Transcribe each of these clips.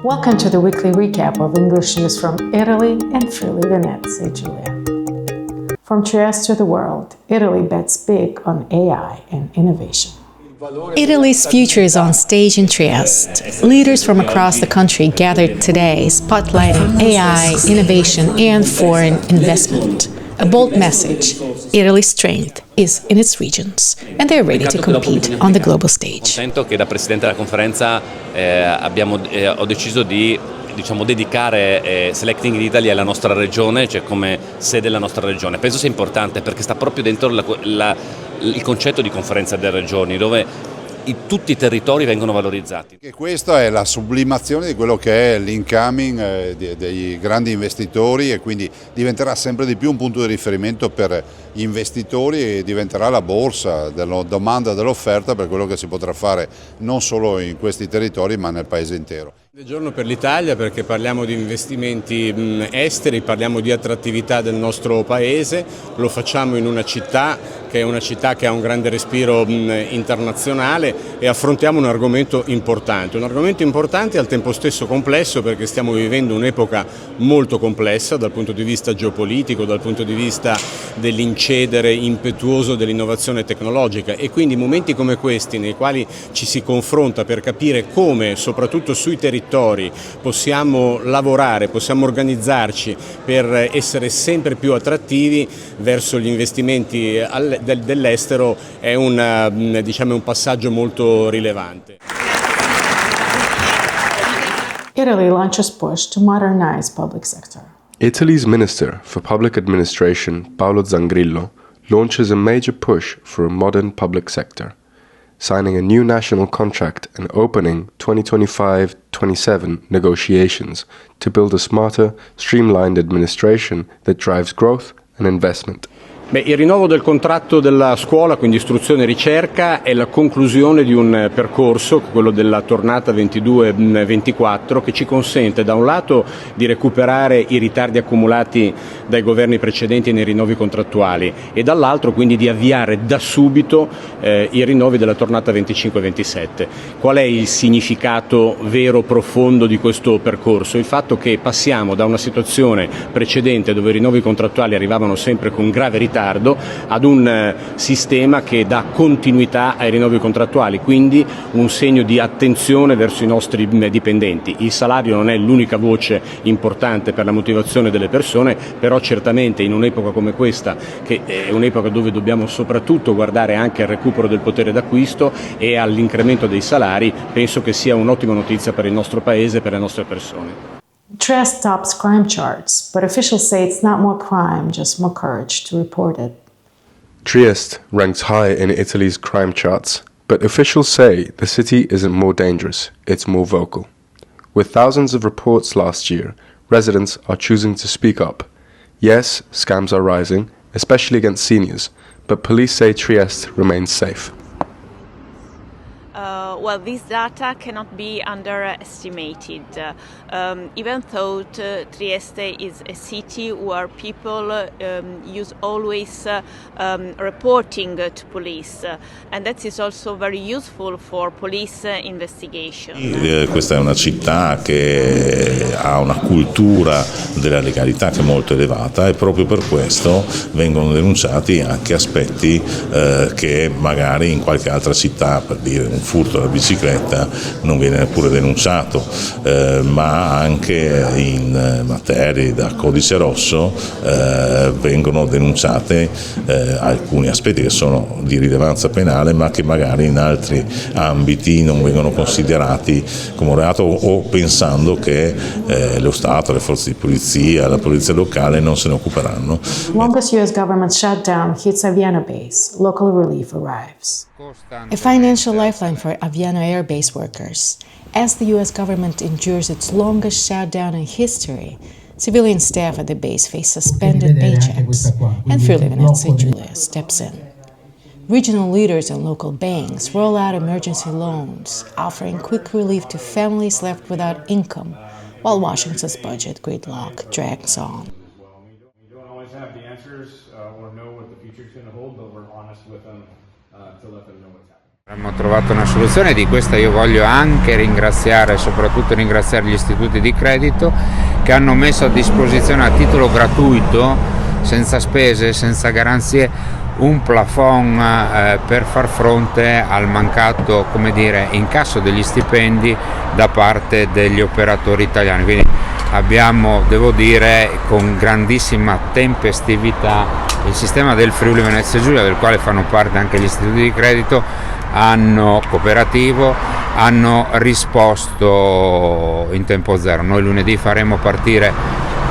Welcome to the weekly recap of English news from Italy and Friuli Venezia Giulia. From Trieste to the world, Italy bets big on AI and innovation. Italy's future is on stage in Trieste. Leaders from across the country gathered today, spotlighting AI, innovation, and foreign investment. A bold message: Italy's strength is in its regions, and they're ready to compete on the global stage. Contento che da Presidente della Conferenza ho deciso di dedicare Selecting Italy alla nostra regione, cioè come sede della nostra regione. Penso sia importante perché sta proprio dentro il concetto di conferenza delle regioni, dove tutti i territori vengono valorizzati. E questa è la sublimazione di quello che è l'incoming dei grandi investitori, e quindi diventerà sempre di più un punto di riferimento per gli investitori e diventerà la borsa della domanda e dell'offerta per quello che si potrà fare non solo in questi territori ma nel paese intero. È un giorno per l'Italia perché parliamo di investimenti esteri, parliamo di attrattività del nostro paese, lo facciamo in una città che ha un grande respiro internazionale, e affrontiamo un argomento importante e al tempo stesso complesso, perché stiamo vivendo un'epoca molto complessa dal punto di vista geopolitico, dal punto di vista dell'incedere impetuoso dell'innovazione tecnologica, e quindi momenti come questi nei quali ci si confronta per capire come, soprattutto sui territori, possiamo lavorare, possiamo organizzarci per essere sempre più attrattivi verso gli investimenti dell'estero è un passaggio molto rilevante. Italy launches push to modernize public sector. Italy's Minister for Public Administration, Paolo Zangrillo, launches a major push for a modern public sector, signing a new national contract and opening 2025-27 negotiations to build a smarter, streamlined administration that drives growth and investment. Il rinnovo del contratto della scuola, quindi istruzione e ricerca, è la conclusione di un percorso, quello della tornata 22-24, che ci consente da un lato di recuperare i ritardi accumulati dai governi precedenti nei rinnovi contrattuali e dall'altro quindi di avviare da subito i rinnovi della tornata 25-27. Qual è il significato vero, profondo di questo percorso? Il fatto che passiamo da una situazione precedente dove i rinnovi contrattuali arrivavano sempre con grave ritardo ad un sistema che dà continuità ai rinnovi contrattuali, quindi un segno di attenzione verso i nostri dipendenti. Il salario non è l'unica voce importante per la motivazione delle persone, però certamente in un'epoca come questa, che è un'epoca dove dobbiamo soprattutto guardare anche al recupero del potere d'acquisto e all'incremento dei salari, penso che sia un'ottima notizia per il nostro Paese e per le nostre persone. Trieste tops crime charts, but officials say it's not more crime, just more courage to report it. Trieste ranks high in Italy's crime charts, but officials say the city isn't more dangerous, it's more vocal. With thousands of reports last year, residents are choosing to speak up. Yes, scams are rising, especially against seniors, but police say Trieste remains safe. Well, this data cannot be underestimated. Even though Trieste is a city where people use always reporting to police, and that is also very useful for police investigation. Questa è una città che ha una cultura della legalità che è molto elevata, e proprio per questo vengono denunciati anche aspetti che magari in qualche altra città, per dire un furto della bicicletta, non viene neppure denunciato, ma anche in materie da codice rosso vengono denunciate alcuni aspetti che sono di rilevanza penale, ma che magari in altri ambiti non vengono considerati come reato, o pensando che lo Stato, le forze di polizia, la polizia locale non se ne occuperanno. Longest US government shutdown hits Aviano base. Local relief arrives. A financial lifeline for Aviano Air Base workers. As the U.S. government endures its longest shutdown in history, civilian staff at the base face suspended paychecks, and Friuli Venezia Giulia steps in. Regional leaders and local banks roll out emergency loans, offering quick relief to families left without income, while Washington's budget gridlock drags on. We don't always have the answers or know what the future is going to hold, but we're honest with them to let them know what's happening. Abbiamo trovato una soluzione, di questa io voglio anche soprattutto ringraziare gli istituti di credito che hanno messo a disposizione a titolo gratuito, senza spese, senza garanzie, un plafond per far fronte al mancato, incasso degli stipendi da parte degli operatori italiani. Quindi abbiamo, devo dire, con grandissima tempestività il sistema del Friuli Venezia Giulia, del quale fanno parte anche gli istituti di credito, hanno risposto in tempo zero. Noi lunedì faremo partire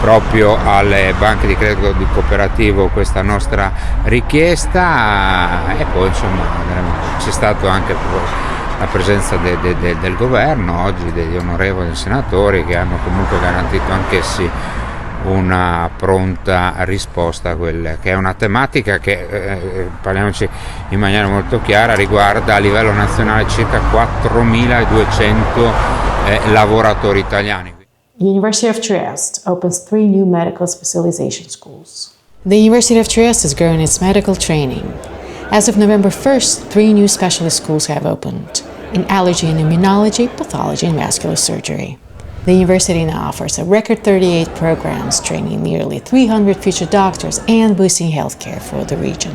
proprio alle banche di credito di cooperativo questa nostra richiesta e poi c'è stato anche la presenza del governo oggi, degli onorevoli senatori che hanno comunque garantito anch'essi una pronta risposta a quella che è una tematica che, parliamoci in maniera molto chiara, riguarda a livello nazionale circa 4.200 lavoratori italiani. University of Trieste opens 3 new medical specialization schools. The University of Trieste is growing its medical training. As of November 1st, 3 new specialist schools have opened in allergy and immunology, pathology, and vascular surgery. The university now offers a record 38 programs, training nearly 300 future doctors and boosting healthcare for the region.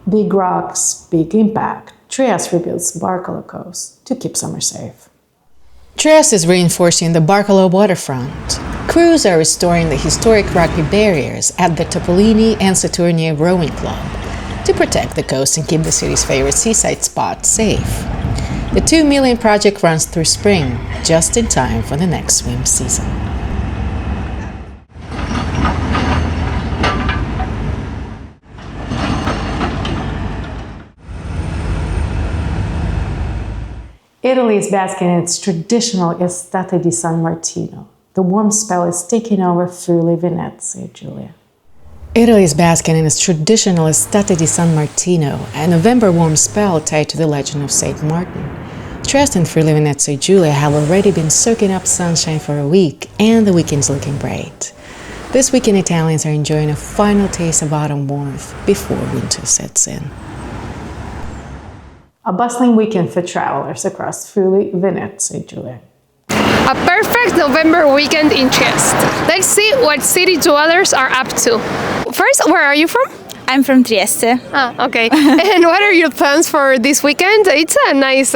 Big rocks, big impact. Trieste rebuilds Barcolo Coast to keep summer safe. Trieste is reinforcing the Barcolo waterfront. Crews are restoring the historic rocky barriers at the Topolini and Saturnia Rowing Club to protect the coast and keep the city's favorite seaside spot safe. The $2 million project runs through spring, just in time for the next swim season. Italy is basking in its traditional Estate di San Martino. The warm spell is taking over Friuli Venezia Giulia. Italy is basking in its traditional Estate di San Martino, a November warm spell tied to the legend of St. Martin. Trieste and Friuli Venezia Giulia have already been soaking up sunshine for a week, and the weekend's looking bright. This weekend, Italians are enjoying a final taste of autumn warmth before winter sets in. A bustling weekend for travelers across Friuli Venezia Giulia. A perfect November weekend in Trieste. Let's see what city dwellers are up to. First, where are you from? I'm from Trieste. Ah, okay. And what are your plans for this weekend? It's a nice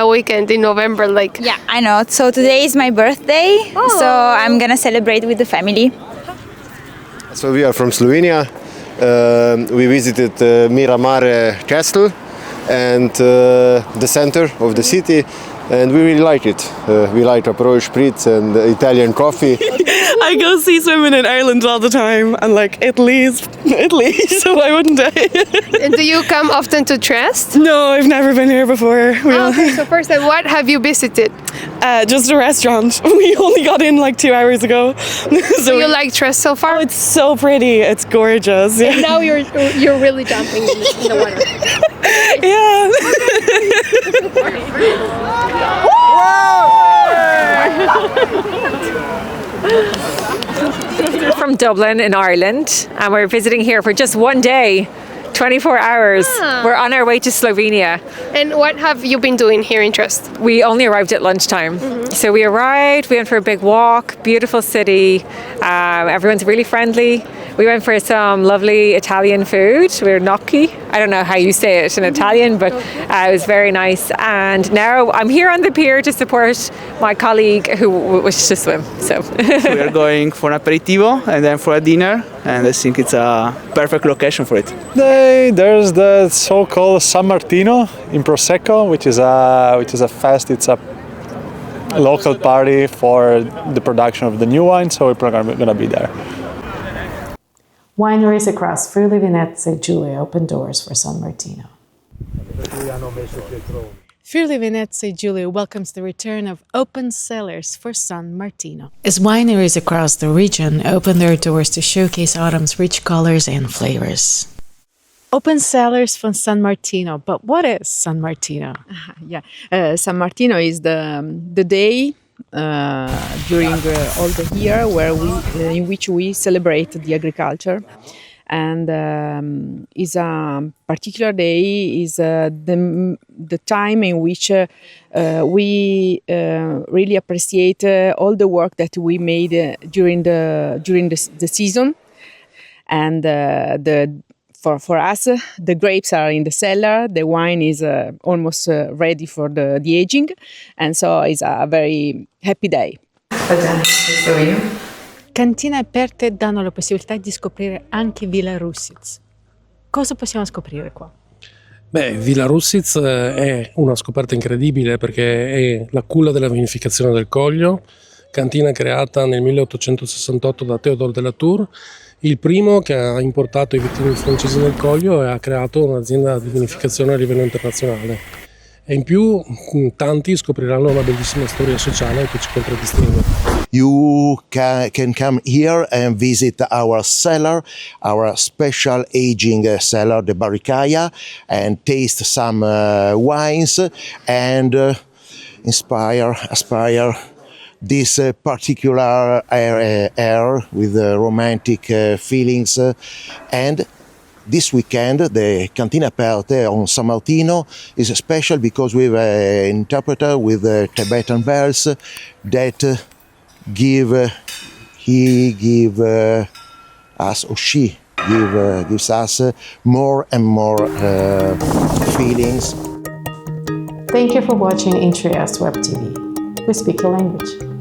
weekend in November, like. Yeah, I know. So today is my birthday, so I'm gonna celebrate with the family. So we are from Slovenia. We visited Miramare Castle and the center of the city, and we really like it. We like Aperol Spritz and Italian coffee. I go sea swimming in Ireland all the time, and Italy, so why wouldn't I? And do you come often to Trieste? No, I've never been here before. Okay, so first time, what have you visited? Just a restaurant. We only got in 2 hours ago. So you like Trieste so far? Oh, it's so pretty. It's gorgeous. Yeah. And now you're really jumping in the water. Yeah. We're from Dublin in Ireland, and we're visiting here for just one day, 24 hours. We're on our way to Slovenia. And what have you been doing here in Trieste? We only arrived at lunchtime. So we arrived, we went for a big walk, beautiful city, everyone's really friendly. We went for some lovely Italian food. We were gnocchi. I don't know how you say it in Italian, but it was very nice. And now I'm here on the pier to support my colleague who wishes to swim. So we are going for an aperitivo and then for a dinner, and I think it's a perfect location for it. There's the so-called San Martino in Prosecco, which is a fest. It's a local party for the production of the new wine, so we're probably going to be there. Wineries across Friuli Venezia Giulia open doors for San Martino. Friuli Venezia Giulia welcomes the return of open cellars for San Martino, as wineries across the region open their doors to showcase autumn's rich colors and flavors. Open cellars for San Martino, but what is San Martino? San Martino is the day during all the year in which we celebrate the agriculture. and is a particular day. Is the time in which we really appreciate all the work that we made during the season, and For us, the grapes are in the cellar, the wine is almost ready for the aging, and so it's a very happy day. Cantine aperte danno la possibilità di scoprire anche Villa Russitz. Cosa possiamo scoprire qua? Beh, Villa Russitz è una scoperta incredibile perché è la culla della vinificazione del Coglio, cantina creata nel 1868 da Théodore de la Tour, il primo che ha importato i vitigni francesi nel Coglio e ha creato un'azienda di vinificazione a livello internazionale. E in più tanti scopriranno una bellissima storia sociale che ci contraddistingue. You can come here and visit our cellar, our special aging cellar, the Barricaia, and taste some wines and aspire this particular air with romantic feelings. And this weekend, the Cantina Aperte on San Martino is special because we have an interpreter with Tibetan bells that gives us more and more feelings. Thank you for watching in Trieste Web TV. We speak your language.